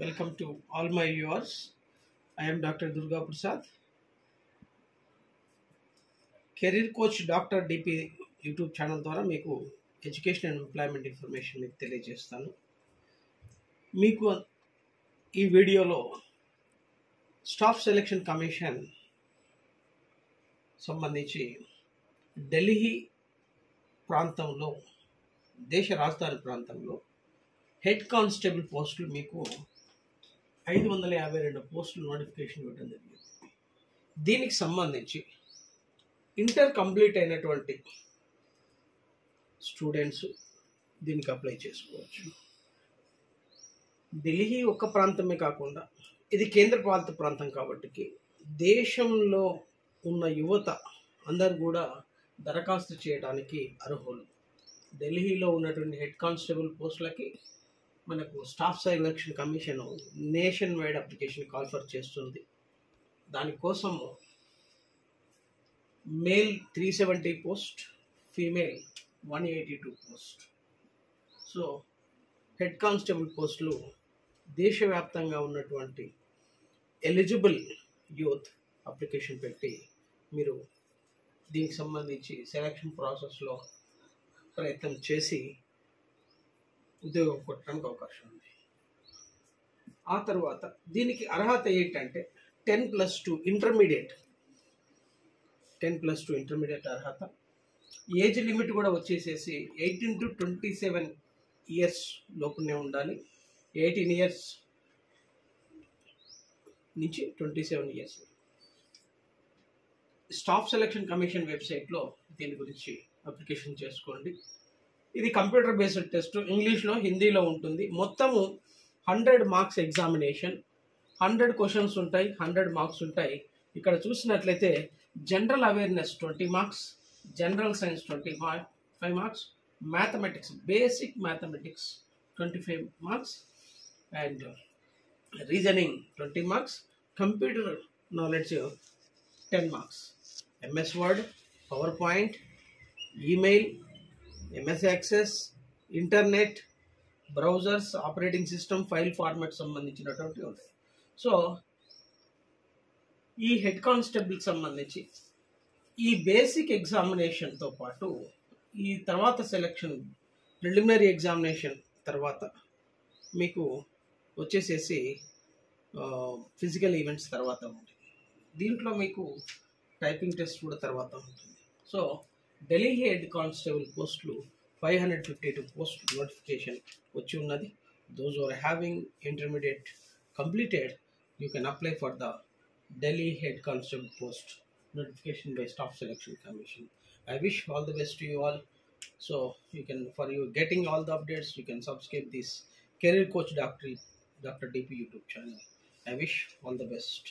Welcome to all my viewers. I am Dr. Durga Prasad. Career coach doctor DP YouTube channel ద్వారా మీకు education and employment information మీకు తెలియజేస్తాను. మీకు ఈ వీడియోలో స్టాఫ్ సెలక్షన్ కమిషన్ సంబంధించి ఢిల్లీ ప్రాంతంలో, దేశ రాజధాని ప్రాంతంలో హెడ్ కానిస్టేబుల్ పోస్టులు మీకు 552 పోస్టులు నోటిఫికేషన్ ఇవ్వడం జరిగింది. దీనికి సంబంధించి ఇంటర్ కంప్లీట్ అయినటువంటి స్టూడెంట్స్ దీనికి అప్లై చేసుకోవచ్చు. ఢిల్లీ ఒక్క ప్రాంతమే కాకుండా ఇది కేంద్రపాలిత ప్రాంతం కాబట్టి దేశంలో ఉన్న యువత అందరు కూడా దరఖాస్తు చేయడానికి అర్హులు. ఢిల్లీలో ఉన్నటువంటి హెడ్ కానిస్టేబుల్ పోస్టులకి మనకు staff selection commission nationwide application call for చేస్తుంది. దానికోసము male 370 post, female 182 post. So head constable పోస్టులు దేశవ్యాప్తంగా ఉన్నటువంటి ఎలిజిబుల్ యూత్ అప్లికేషన్ పెట్టి మీరు దీనికి సంబంధించి సెలక్షన్ ప్రాసెస్లో ప్రయత్నం చేసి ఉద్యోగం కొట్టడానికి అవకాశం ఉంది. ఆ తర్వాత దీనికి అర్హత ఏంటంటే 10+2 ఇంటర్మీడియట్, 10+2 ఇంటర్మీడియట్ అర్హత. ఏజ్ లిమిట్ కూడా వచ్చేసేసి 18 to 27 ఇయర్స్ లోపునే ఉండాలి. 18 ఇయర్స్ నుంచి 27 ఇయర్స్. స్టాఫ్ సెలక్షన్ కమిషన్ వెబ్సైట్లో దీని గురించి అప్లికేషన్ చేసుకోండి. ఇది కంప్యూటర్ బేస్డ్ టెస్ట్, ఇంగ్లీష్లో, హిందీలో ఉంటుంది. మొత్తము 100 మార్క్స్ ఎగ్జామినేషన్, 100 క్వశ్చన్స్ ఉంటాయి, 100 మార్క్స్ ఉంటాయి. ఇక్కడ చూసినట్లయితే general awareness 20 marks, general science 25 marks, mathematics, basic mathematics 25 marks, and reasoning 20 marks, computer knowledge 10 marks. MS word, power point, email, MS access, internet, browsers, operating system, file format సంబంధించినటువంటి ఉంటాయి. So ఈ head కానిస్టేబుల్కి సంబంధించి ఈ basic ఎగ్జామినేషన్తో పాటు ఈ తర్వాత selection preliminary examination తర్వాత మీకు వచ్చేసేసి ఫిజికల్ ఈవెంట్స్ తర్వాత ఉంటుంది. దీంట్లో మీకు టైపింగ్ టెస్ట్ కూడా తర్వాత ఉంటుంది. సో ఢిల్లీ హెడ్ కానిస్టేబుల్ పోస్టులు 552 పోస్ట్ నోటిఫికేషన్ వచ్చి ఉన్నది. Those are having intermediate completed, you can apply for the Delhi Head Constable Post notification by Staff Selection Commission. I wish all the best to you all. So you can, for you getting all the updates, you can subscribe this Career Coach Dr. DP YouTube channel. I wish all the best.